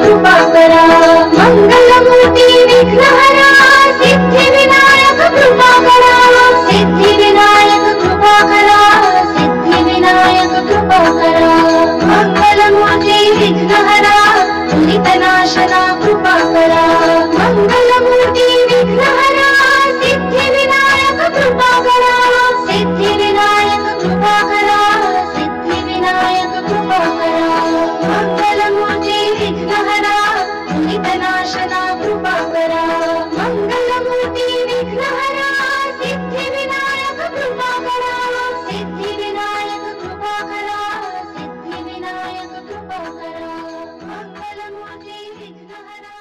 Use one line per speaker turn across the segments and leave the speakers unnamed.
कृपा करा मंगलमूर्ती विघ्नहरा सिद्धिविनायक कृपा करा सिद्धिविनायक कृपा करा सिद्धिविनायक कृपा करा मंगलमूर्ती विघ्नहरा दुरितनाशना कृपा करा मंगलमूर्ती विघ्नहरा सिद्धिविनायक कृपा करा सिद्धिविनायक कृपा करा सिद्धिविनायक कृपा करा मंगलमूर्ती विघ्नहरा दुरितनाशना कृपा करा मंगलमूर्ती विघ्नहरा सिद्धिविनायक कृपा करा सिद्धिविनायक कृपा करा सिद्धिविनायक कृपा करा मंगलमूर्ती विघ्नहरा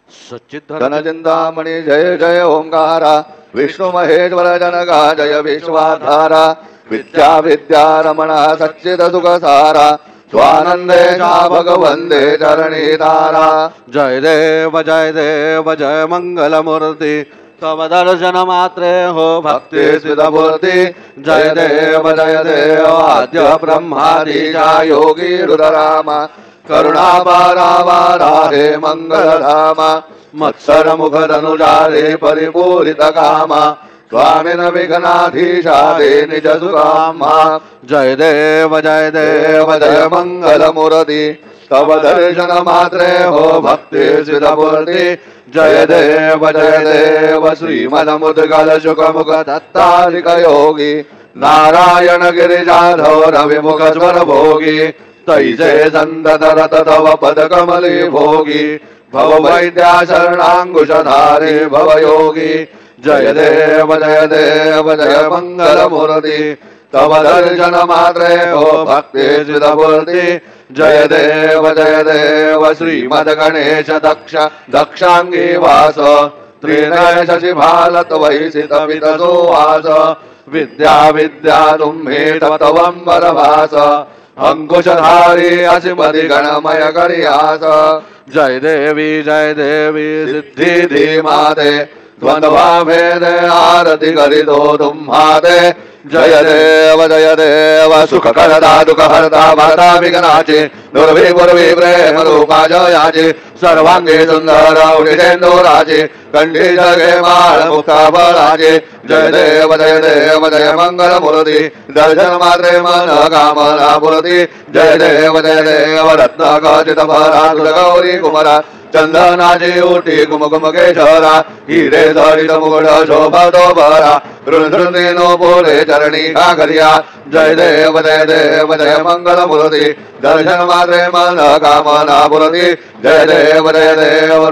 सच्चिदानंदामणि जय जय ओंकारा विष्णु महेश्वर जनका जय विश्वाधारा विद्या विद्यारमण सच्चिद सुखसारा स्वानंदेशा भगवंदे चरणी तारा
जय देव जय मंगलमूर्ति तव दर्शन मात्रे हो भक्ति सिद्धमूर्ति जय देव आद्य ब्रह्मादिजा योगी रुद्रराम करुणापारावारा हे मंगलधाम मत्सर मुखधनुजारे परिपूरित काम स्वामिन विघ्नाधीशारे निज सुकामा जय देव जय मंगलमूर्ति तव दर्शन मात्रे हो भक्ति सिद्धमूर्ति जय देव श्रीमन्मुद्गल शुकमुख दत्तारिक योगी नारायण गिरिजाधव रविमुख स्वर भोगी तैसे संतत रत तव पद कमले भोगी भव वैद्या शरणांकुशधारे भव योगी जय देव जय मंगलमूर्ति तव दर्शन मात्रे हो भक्ति सिद्धमूर्ति जय देव श्रीमद गणेश दक्षांगी वास त्रिनय शशिभालत वैसित वितसोवास विद्या तुम्हे तवंबर भास अंकुशधारी असिमति गणमय करियास जय देवी सिद्धि धीमाते द्वंद्वा भेद आरति करि दो तुम्हाते जय देव सुख करदा दुख हरदा भरदा विघ्नाचे दुर्वी प्रेम रूपा जयाचे सर्वांगे सुंदर उदितेंदो राजे कंठी जगे माळ मुक्ता बळाचे जय देव जय मंगलमूर्ति दर्शन मात्रे मन कामना पूर्ति जय देव रत्न खचित भरा गौरी कुमारा चंदनाची ओटी कुमकुम केशरा हिरे धरित मुकुट शोभतो भरा नो बोले चरणी काकरिया जय देव जय मंगलमूर्ति दर्शन मात्रे मन कामना पूर्ति जय देव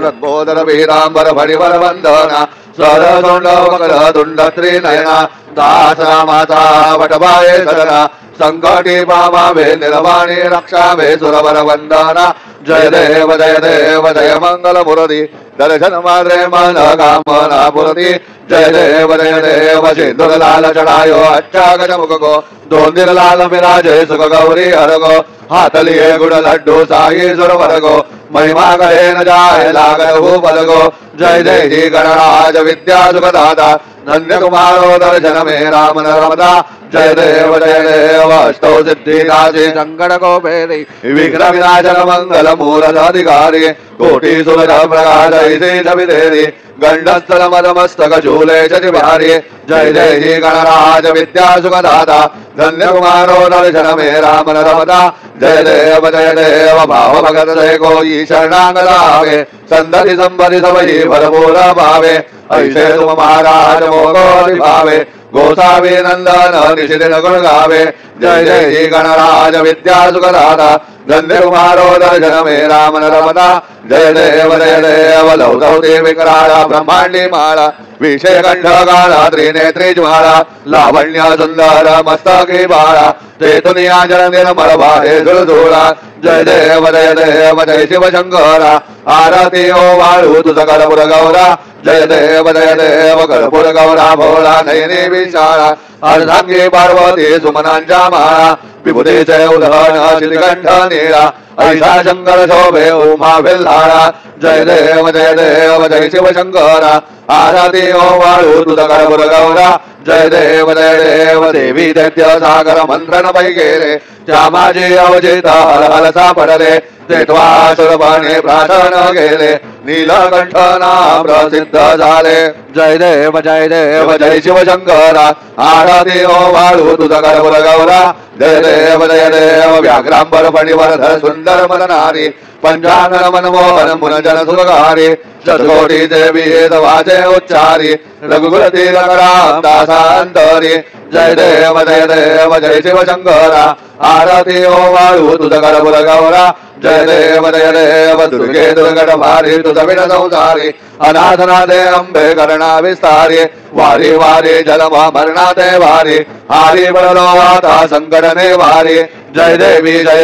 रत्नोदर वीरांबर फणिवर वंदना सरदोंड मकर तुंड त्रिनयना दासरा माता वटवाये सदना संकटी पामावे निर्वाणी रक्षावे सुरवर वंदना जय देव जय मंगलमूर्ति दर्शन मात्रे मन कामना पूर्ति जय देव सिंदूर लाल चढ़ायो अच्छा गज मुख को दोंदिर लाल मिराजे सुख गौरी हर को हाथ लिए गुड़ लड्डू साई सुरवर को महिमा गए न जाए लागल भूपल को जय जी गणराज विद्या सुखदाता धन्य तुम्हारो दर्शन में राम नर्मदा जय देव अष्टौ सिद्धि राजे संकट को फेरी विघ्न विनाशन मंगल मूरत अधिकारी कोटि सुरज प्रकाश ऐसे छविदेरी गंडस्थल मदमस्तक झूले चति भारी जय जी गणराज विद्या सुखदाता धन्य कुमारो दर्शन में राम नर्मदा जय देव भाव भगत जय को शरणागतावे संदति संबरि सबई भरपूर भावे ऐसे तुम महाराज मोको भावे गोसावी नंदन निशिदिन गुण गावे जय जी गणराज विद्या सुखदाता धन्य कुमारो दर्शन में राम नर्मदा जय देव लौ विकराला ब्रह्मांडी माला विषय कंठ गाला त्रिनेत्री ज्वाला लावण्य सुंदर मस्तकी बाळा ते दुनिया जन निर्मल बाहे झुळझुळा जय देव जय शिव शंकरा आरती ओ वाळू तुझ कर्पूर गौरा जय देव कर्पूर गौरा भोळा नयनी विशाळा अर्धांगी पार्वती सुमनांच्या माळा विभूतीचे उधन श्रीकंठ नीळा ऐसा शंकर शोभे उमा विल्हाळा जय देव जय शिव शंकरा आरती ओवाळू तुझा गडबड गौरा जय देव देवी दैत्य सागर मंत्रण पै गेले त्या माझे अवजित हल सापडले तेथवा सुरपणे प्रार्थन गेले नीलकंठ नाम प्रसिद्ध झाले जय देव जय शिवशंकरा आरती ओवाळू तुझा गडबड गौरा जय देव व्याघ्रांबर फणीवरधर सुंदर मननारी पंचानन मनमोहन मुनजन सुखकारी शतकोटी देवी वाचे उच्चारी रघुकुल तिलकराम दासांतरी जय देव जय शिवशंकरा आरती ओवाळू तुझा गडबड गौरा जय देव दुर्गे दुर्गट भारी तुझा विण संसारी अनाथनादे अंबे करणा विस्तारी वारी वारी जलम मरणाते वारी हारी बळलो आता संकटने वारी जय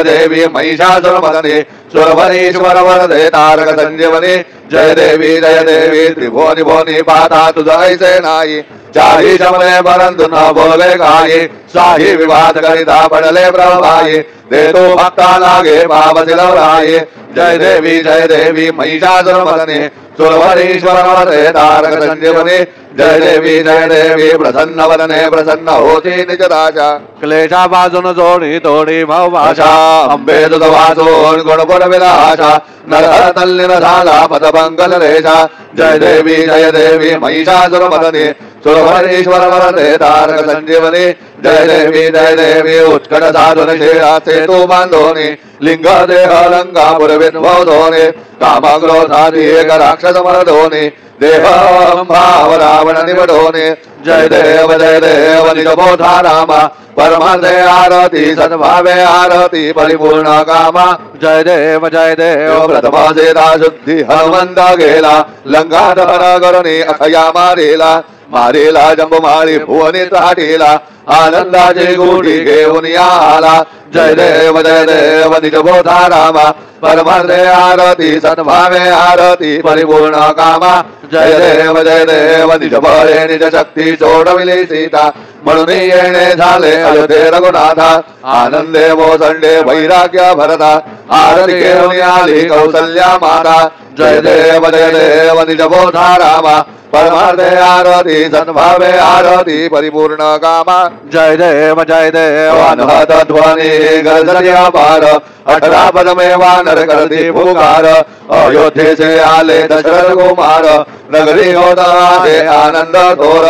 देवी महिषासुर मदने सुरवरीश्वर वरदे तारक संजीवनी जय देवी त्रिभुवनी भुवनी पाता तुझा ऐसे नाही चारी शमले परंतु न बोले काही साही विवाद करिता पडले प्रभाई देतो भक्ता लागे भाव दिलवराये जय देवी महिषासुर मदने सुरवरीश्वर वरदे तारक संजीवनी जय देवी प्रसन्न वदने प्रसन्न होती निज राजा क्लेशा बाजून जोडी तोडी भाषा अंबे तुझ वाचून गुणपुर विलासा नर तल्लीन झाला पदपंकज रेषा जय देवी महिषासुर मदने सुरवरीश्वर वरदे तारक संजीवनी जय देवी उत्कट साधुन शेळा सेतू बांधोनी लिंग देह लंका पुरविन्भव धोने कामक्रोधादी एक राक्षस मरदोनी देह भाव रावण निवडोने जय देव निज बोधा रामा परमार्थे आरती सद्भावे आरती परिपूर्ण कामा जय देव प्रथम सेदा शुद्धी हनुमंत गेला लंका दहन करुणी अखया मारेला जंबू मारी भुवनी ताटीला आनंदाची गुढी घेऊन आला जय देव निज बोधा रामा परमार्थे आरती सद्भावे आरती परिपूर्ण कामा जय देव निज बळे निज शक्ती सोडविली सीता म्हणून येणे झाले अयोध्ये रघुनाथा आनंदे मोसंडे वैराग्य भरता आरती घेऊन आली कौसल्या माता जय देव निज बोधा रामा परमार्थे आरती सद्भावे आरती परिपूर्ण कामा जय देव अनहत ध्वनी गर्जन्या पार 18 पदमे वानर करती पुकार अयोध्ये से आले दशरथ कुमार नगरी होता आहे आनंद थोर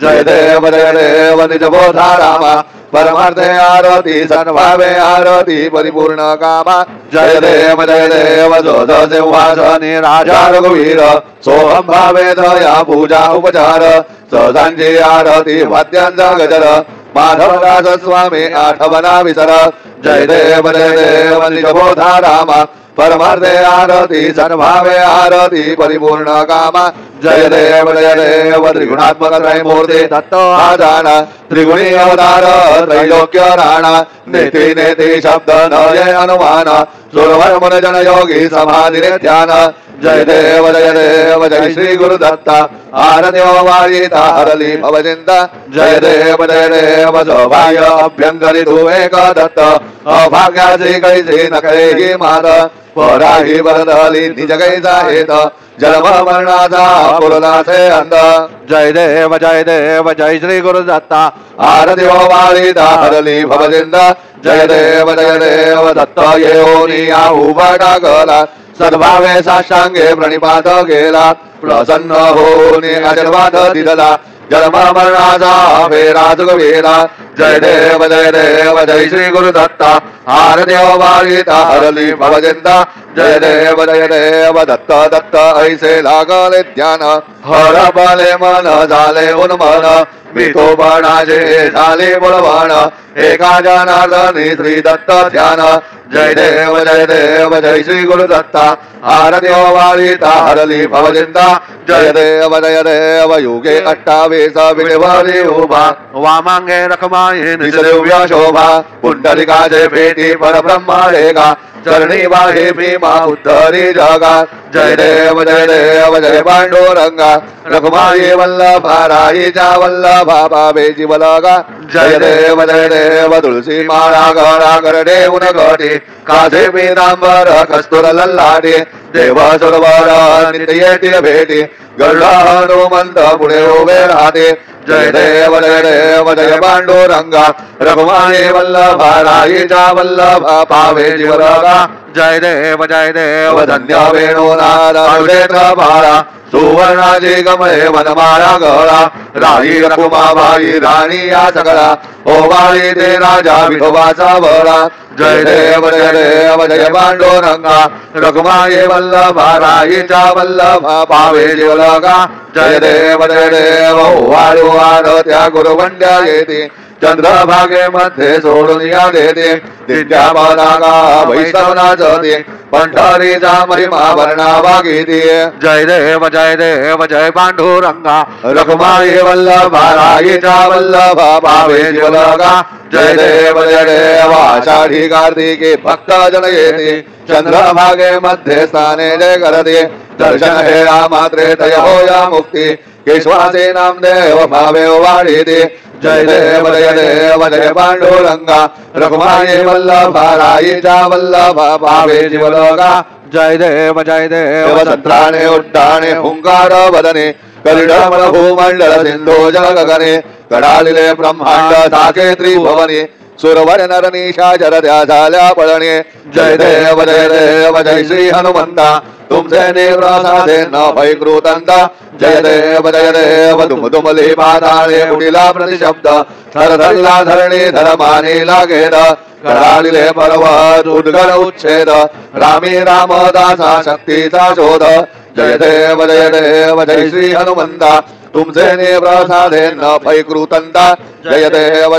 जय देव निज बोधा रामा परमार्थे आरती सद्भावे आरती परिपूर्ण कामा जय देव जोध सिंहासनी राजा रघुवीर सोहम भावे दया पूजा उपचार सहजांची आरती वाद्यांचा गजर माधवदास स्वामी आठवना विसर जय देव निज बोधा रामा परमार्थे आरती सद्भावे आरती परिपूर्ण कामा जय देव त्रिगुणात्मक त्रयमूर्ती तत्व आदान त्रिगुणी अवतार त्रैलोक्य राणा नेती शब्द नये अनुमान सुरवर मन जन योगी समाधि ध्यान जय देव जय श्री गुरुदत्ता आरती वारिता हरली भवचिंता जय देव सौभाग्य अभ्यंकरी तू एक दत्त अभाग्याची कैसी नकळे ही मात पराही वरदली निज कैसा हेत जन्म मरणाचा पुरलासे अंत जय देव जय श्री गुरुदत्ता आरती वारिता हरली भवचिंता जय देव दत्त येऊनी उभा टाकला सद्भावे साष्टांगे प्रणिपात गेला प्रसन्न होऊन आशीर्वाद दिला जन्म मरणाचा फेरा चुकविला जय देव जय श्री गुरुदत्ता आरती वारिता हरली भवचिंता जय देव दत्त ऐसे लागले ध्यान हर बले मन झाले उन्मन विठोबाणाचे झाले बळवान एका जनार्दनी श्री दत्त ध्यान जय देव जय श्री गुरुदत्ता आरती वारिता हरली भवचिंता जय देव युगे 28 विडवरी उभा वामांगे रखमाये निजदिव्य शोभा पुंडलिकाचे भेटी परब्रह्म रेगा चरणी वाहे भीमा उद्धरी जगात जय देव जय पांडुरंगा रघुमाई वल्लभा राईच्या वल्लभा बाबे जीवलगा जय देव तुळसी माळा गळा करडे उन गटे काझे पीतांबर कस्तुर लल्लाटे देव सरोवर नित्य येतील भेटी गरुड हनुमंत पुढे उभे राहते जय देव जय पांडुरंगा रघुमाई वल्लभा राईच्या वल्लभा पावे जीवलगा जय देव धन्य वेणुनाद क्षेत्र बाळा सुवर्णाची गमळे वनमाळा गळा राही रघुमाबाई राणी या सगळा ओवाळी ते राजा विठोबाचा बळा जय देव जय पांडुरंगा रघुमाई वल्लभा राईच्या वल्लभा पावे जीवलगा जय देव ओवाळू आड त्या गुरुवंड्या येते चंद्रभागे मध्ये सोडून या देते दिंड्या बालागा वैष्णवना जते पंढरीचा महिमा वर्णावा घेते जय देव जय पांडुरंगा रघुमाई वल्लभा राईच्या वल्लभा पावे जीवलगा जय देव आषाढी कार्तिके भक्त जन येते चंद्रभागे मध्ये स्थाने जय करते दर्शन हे मात्रे तय होया मुक्ती केशवाचे नामदेव भावे वाढीते जय देव जय पांडुरंगा रघुमाई वल्लभा राईच्या वल्लभा पावे जीवलगा जय देव संत्राणे उड्डाणे हुंकार वदने कलिडमल भूमंडल सिंधू जल गगने कडालिले ब्रह्मांड साके त्रिभुवने सुरवर नर निशाचर त्या झाल्या पळणे जय देव जय श्री हनुमंता तुमचे निवृसादे न भयकृतंता जय देव दुमदुमली पाताळे उडीला प्रतिशब्द थरधरला धरणी धर्माने लागेद कडालिले पर्वत उद्गर उच्छेद रामी रामदासा शक्तीचा शोध जय देव जय श्री हनुमंता तुमचे निवृसादे न भयकृतंता जय देव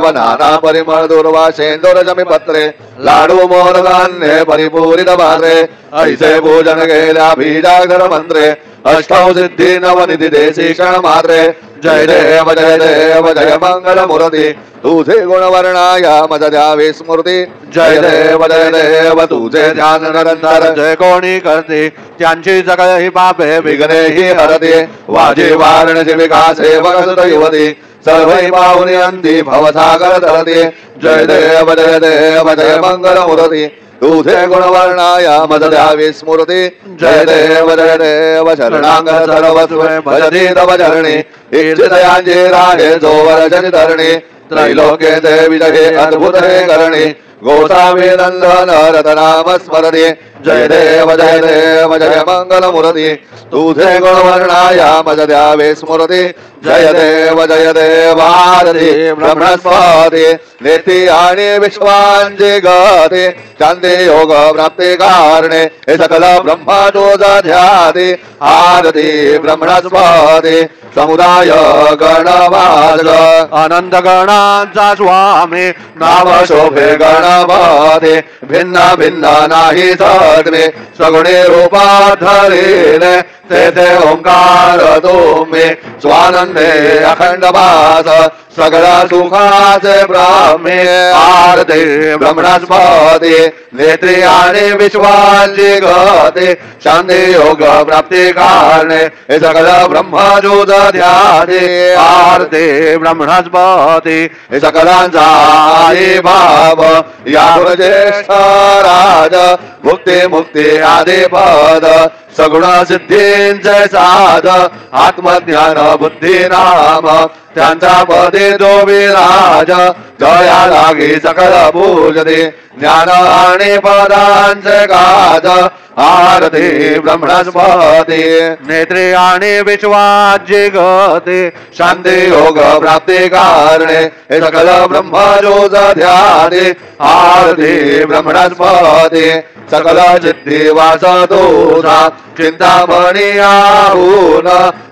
नाना परिमळ दुर्वा शेंदूर जमी पत्रे लाडू मोर धान्य परिपूरित भात्रे ऐसे पूजन गेल्या बीजाक्षर मंत्रे अष्टौ सिद्धी नवनिधी देशी क्षण मात्रे जय देव जय मंगल मूर्ती तुझे गुणवर्णाया मज द्यावी स्मृती जय देव तुझे ध्यान निरंतर जय कोणी करते त्यांची सगळी पापे विघ्ने ही हरते वाजी वारणसी विकासे भगत युवती सर्वै पाहुनी अंती भवसागर धरते जय देव जय मंगल मूर्ती तुझे गुणवर्णाया मज द्यावी स्मृती जय देव शरणांग सर्वस्व भजती तव चरणी इच्छितयांचे राहे जोवर जनि धरणी त्रैलोक्ये ते विजये अद्भुत हे करणे गोसावी नंदन रतनाम स्मरते जय देव जय मंगल मूर्ती तुझे गुणवर्णाया मज द्यावे स्मृती जय देव आरती ब्रह्मस्पती नेती आणि विश्वांचे गते शांती योग प्राप्ती कारणे हे सकल ब्रह्माचोज ध्याते आरती ब्रह्मस्पती समुदाय गणवाद अनंत गणांचा स्वामी नाम शोभे गणपती भिन्न भिन्न नाही सगळे सगुणे रूपात धरिले तेथे ओंकार तुम्ही स्वानंदे अखंड वास सगळा सुखाचे ब्रह्मे आरती ब्रह्मस्पती नेत्री आणि विश्वाची गती शांती योग प्राप्ती कारणे हे सगळं ब्रह्मजोत ध्याते आरती ब्रह्मस्पती हे सकलांचा आई भाव या ज्येष्ठ राज मुक्ती मुक्ती आदी पद सगुण सिद्धींचे साध आत्मज्ञान बुद्धी नाम त्यांचा पदे जो विराज जया लागी सकल पूजते ज्ञान आणि पदांचे गाज आरती ब्रह्मस्पती नेत्री आणि विश्वाची गती शांती योग प्राप्ती कारणे हे सकल ब्रह्मजोत ध्याते आरती ब्रह्मस्पती सकल सिद्धी वास तुझा चिंतामणी आहून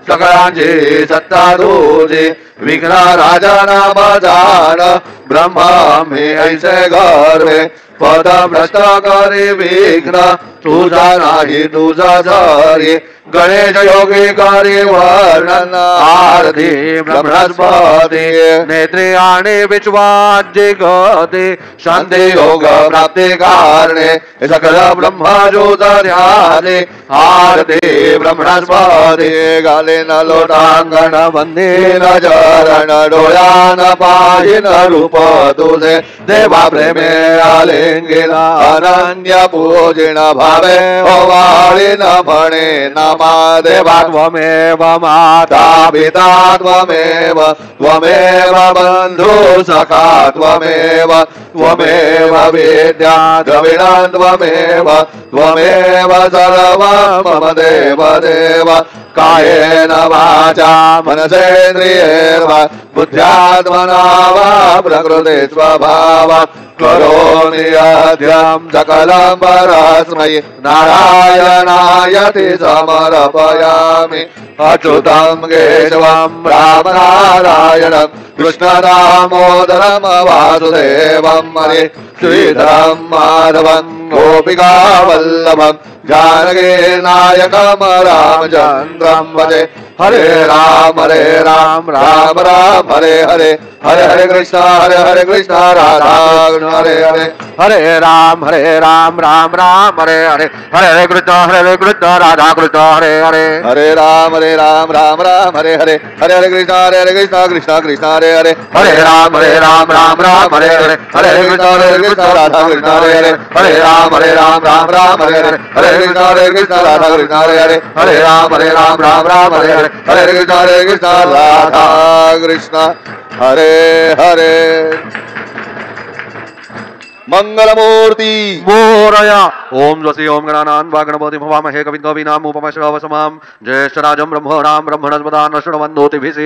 सकळांची सत्ता तुझी विघ्न राजा नाम जाण ब्रह्मा मी ऐसे गर्वे पद भ्रष्ट करी विघ्न तुझा नाही तुझा जरी गणेश योगी गौरी वर्णन आरती ब्रह्मस्पति नेत्रियाणि विश्वाज्य गति शांति योग प्राप्ति कारणे सकल ब्रह्म ज्योतिर्यादि आरती ब्रह्मस्पति गाले न लोटांगण वंदे न चरण डोळ्यान पाहिन रूप तुझे देवा प्रेमे आलिंगिन अनन्य पूजिन भावे ओवाळीन म्हणे नमा देवा त्वमेव माता पिता त्वमेव त्वमेव बंधु सखा त्वमेव त्वमेव विद्या द्रविणं त्वमेव त्वमेव सर्वं मम देव देव कायेन वाचा मनसेन्द्रियैर्वा बुद्ध्यात्मना वा प्रकृते स्वभावात् करोमि यद्यं सकलं परस्मै नारायणायति समर्पयामि अच्युतं केशवं राम नारायणं कृष्णदामोदरं वासुदेवं हरे श्रीधरं माधवं गोपिका वल्लभं जानकी नायकं रामचन्द्रं भजे हरे राम राम राम हरे हरे हरे हरे कृष्ण राधा हरे हरे हरे राम राम राम हरे हरे हरे हरे कृष्ण राधा कृष्ण हरे हरे हरे राम राम हरे हरे हरे हरे कृष्ण कृष्ण कृष्ण हरे हरे हरे राम राम हरे हरे हरे कृष्ण राधा कृष्ण हरे हरे हरे राम राम हरे हरे हरे कृष्ण राधा कृष्ण हरे हरे हरे राम हरे हरे हरे कृष्ण राधा कृष्ण हरे हरे मंगलमूर्ति मोरया ओम स्वस्ति ओम गणानां वा गणपतिं हवामहे कविं कवीनाम् उपमश्रवसमां ज्येष्ठराजं ब्रह्मणां शृण्वन्तोतिभिः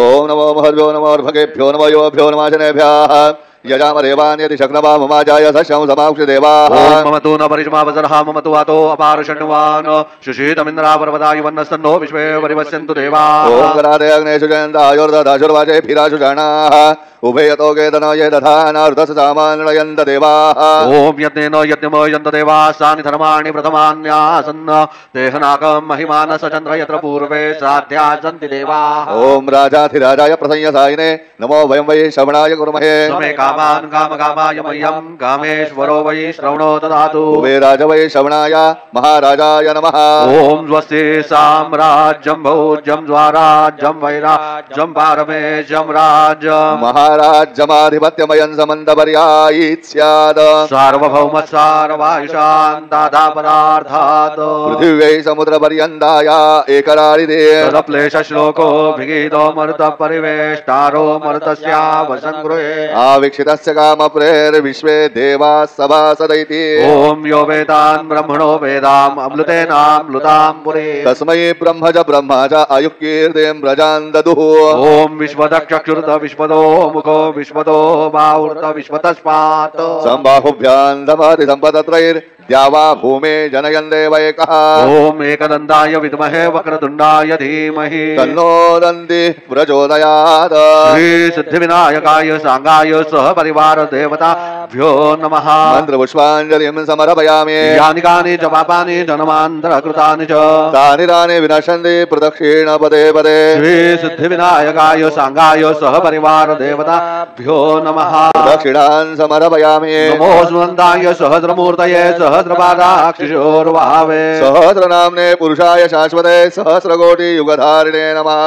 ओम नमो महद्भ्यो नमो भगेभ्यो नमो योभ्यो नमः जनेभ्यः यजामदेवान्यति शक्नवा ममाजाय सस्यं समाक्षि देवाः ओम मम तु न परिष्मावसरः मम तु वातो अपारषण्वान् शुषितमिन्द्रापर्वताय वन्नस्तन्नो विश्वे परिवस्यन्तु देवाः ओम गणादे अग्नेषु जयन्तायोर्दधाशुर्वाचे फिराशु जानाः उभयतो केतनये दधानारुतस सामान्ययन्त देवाः ओम यज्ञेन यज्ञमयन्त देवाः सानि धर्माणि प्रथमान्यासन् देहनाकं महिमान सचन्द्र यत्र पूर्वे साध्या सन्ति देवाः ओम राजाधिराजाय प्रसंयसायिने नमो वयं वै श्रवणाय कुर्महे समे कामान् कामकामाय मह्यं कामेश्वरो वै श्रवणो ददातु वे राज वै श्रवणाय महाराजाय नमः ओम स्वस्ति साम्राज्यं भोज्यं स्वराज्यं वैराज्यं पारमेशं राज्यं महाराज्यमाधिपत्यमयं समन्तपर्यायित् स्यात् सार्वभौम सार्ववायुशान्तादापदार्थात् पृथिव्यै समुद्रपर्यन्ताय एकरारिदे तदप्लेश श्लोको विगीतो मरुतः परिवेष्टारो मरुतस्यावसङ्गृहे आवीक्षितस्य कामप्रेर्विश्वे देवाः सभासदैति ओम यो वेदान् ब्रह्मणो वेदाम् अमृतेनामृतां पुरे तस्मै ब्रह्म च आयुक्कीर्तिं प्रजान् ददुः ओम विश्वदक्षक्षुर्त विश्वदो मुखो विश्वदो बाहुर्त विश्वतस्मात् सम्बाहुभ्यां दमति सम्पदत्रैर् द्यावा भूमे जनयन् देवैकः ओम एकदन्ताय विद्महे वक्रतुण्डाय धीमहि तन्नो दन्तिः प्रचोदयात् श्री सिद्धिविनायकाय सांगाय सह परिवार देवताभ्यो नमः मन्त्रपुष्पाञ्जलिं समर्पयामि यानि कानि च पापानि जन्मान्तरकृतानि च तानि तानि विनश्यन्ति प्रदक्षिण पदे पदे श्री सिद्धिविनायकाय सांगाय सह परिवार देवताभ्यो नमः दक्षिणान् समर्पयामि नमो सुनन्दाय सहस्रमूर्तये सहस्रपादाक्षिशोर्भावे सहस्रनाम्ने पुरुषाय शाश्वते सहस्रकोटि युगधारिणे नमः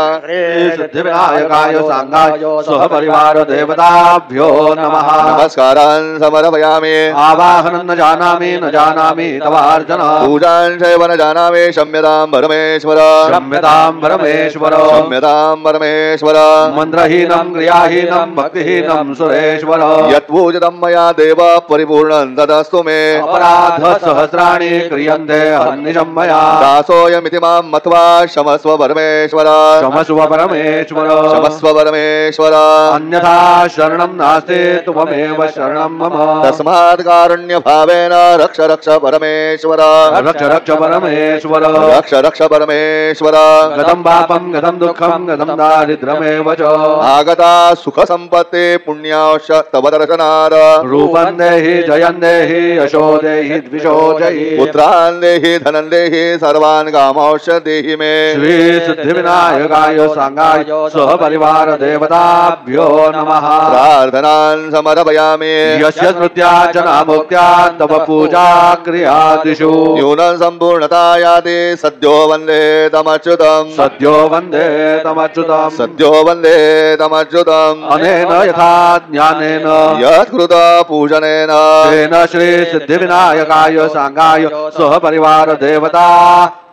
सिद्धिविनायकाय सांगाय सह परिवार देवताभ्यो नमः नमस्कारान् समर्पयामि आवाहनं न जानामि तवार्चन पूजां चैव न जानामि क्षम्यतां परमेश्वर क्षम्यतां परमेश्वर क्षम्यतां परमेश्वर मन्त्रहीनं क्रियाहीनं भक्तिहीनं सुरेश्वर यत्पूजितं मया देव परिपूर्णं तदस्तु मे अपराध सहस्राणि क्रियन्ते हन्निशं मया दासोऽयमिति मां मत्वा क्षमस्व परमेश्वर क्षमस्व परमेश्वर क्षमस्व परमेश्वर अन्यथा शरणं नास्ति त्वमेव शरणं मम
तस्मात् कारुण्य भावेन रक्ष रक्ष परमेश्वर
रक्ष रक्ष परमेश्वर
रक्ष रक्ष परमेश्वर
गतं पापं गतं दुःखं गतं दारिद्र्यमेव च
आगता सुख संपत्ति पुण्याश तव दर्शनात्
रूपं देहि जयं देहि यशो देहि द्विषो जयि
पुत्रान् देहि धनं देहि सर्वान् कामांश देहि मे
श्री सिद्धिविनायकाय सांगाय सहपरिवार देवताभ्यो नमः
प्रार्थनान् समर्पयामि
यस्य स्मृत्यार्चना मुक्त्या तव पूजा क्रियादिषु
न्यूनं सम्पूर्णता याति सद्यो वन्दे तमच्युतम्
सद्यो वन्दे तमच्युतम्
सद्यो वन्दे तमच्युतम्
अनेन यथा ज्ञानेन
यत्कृत पूजनेन
तेन श्री सिद्धिविनायकाय सांगाय सहपरिवार देवता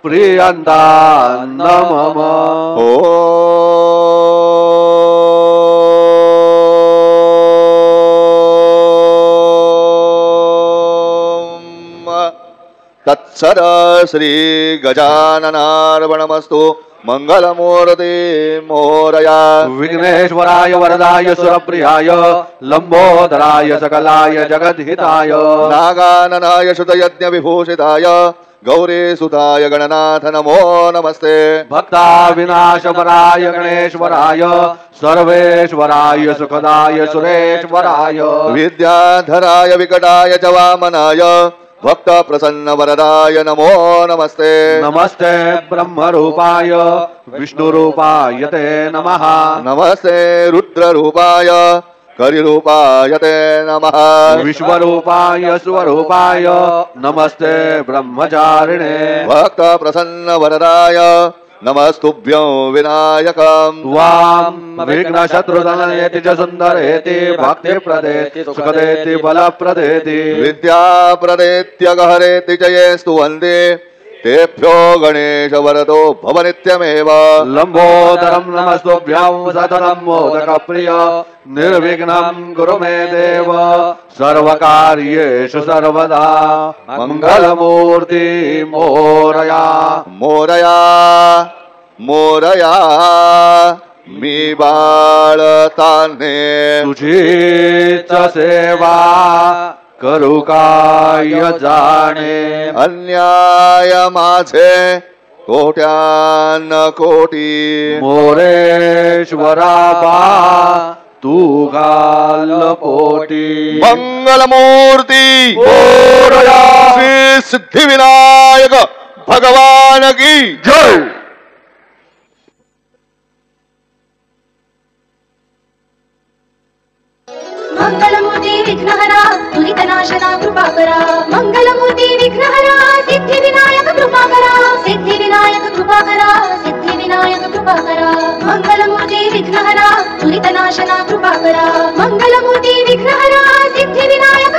प्रियन्ता नमः
ॐ तत्सद श्री गजाननार्पणमस्तु मंगलमूर्ति मोरया
विघ्नेश्वराय वरदाय सुरप्रियाय लंबोदराय सकलाय जगद्हिताय
नागाननाय श्रुतयज्ञ विभूषिताय गौरीसुताय गणनाथ नमो नमस्ते
भक्ता विनाशपराय गणेश्वराय सर्वेश्वराय सुखदाय सुरेश्वराय
विद्याधराय विकटाय च वामनाय भक्त प्रसन्न वरदाय नमो नमस्ते
नमस्ते ब्रह्मरूपाय विष्णुरूपाय ते नमः
नमस्ते रुद्ररूपाय करिरूपाय ते नमः
विश्वरूपाय स्वरूपाय नमस्ते ब्रह्मचारिणे
भक्त प्रसन्न वरदाय नमस्तुभ्यं विनायकम्
त्वां विघ्नशत्रुदलनेति च सुन्दरेति भक्तिप्रदेति सुखदेति बलप्रदेति
विद्याप्रदेत्यगहरेति च ये स्तुवन्ति तेभ्यो गणेश वरदो भव नित्यमेव
लंबोदरं नमस्तुभ्यं सततं मोदकप्रिय निर्विघ्नं कुरु मे देव सर्वकार्येषु सर्वदा मंगलमूर्ति मोरया
मोरया मोरया मी बाळताने
तुझीच सेवा करू काय जाणे
अन्याय माझे कोट्यान कोटी
मोरेश्वरा बा तू घाल पोटी
मंगलमूर्ती मोरया श्री सिद्धिविनायक भगवान की जय
मंगलमूर्ती विघ्नहरा दुरितनाशना कृपाकरा मंगलमूर्ती विघ्नहरा सिद्धिविनायक कृपाकरा सिद्धिविनायक कृपाकरा सिद्धिविनायक कृपाकरा मंगलमूर्ती विघ्नहरा दुरितनाशना कृपाकरा मंगलमूर्ती विघ्नहरा सिद्धिविनायक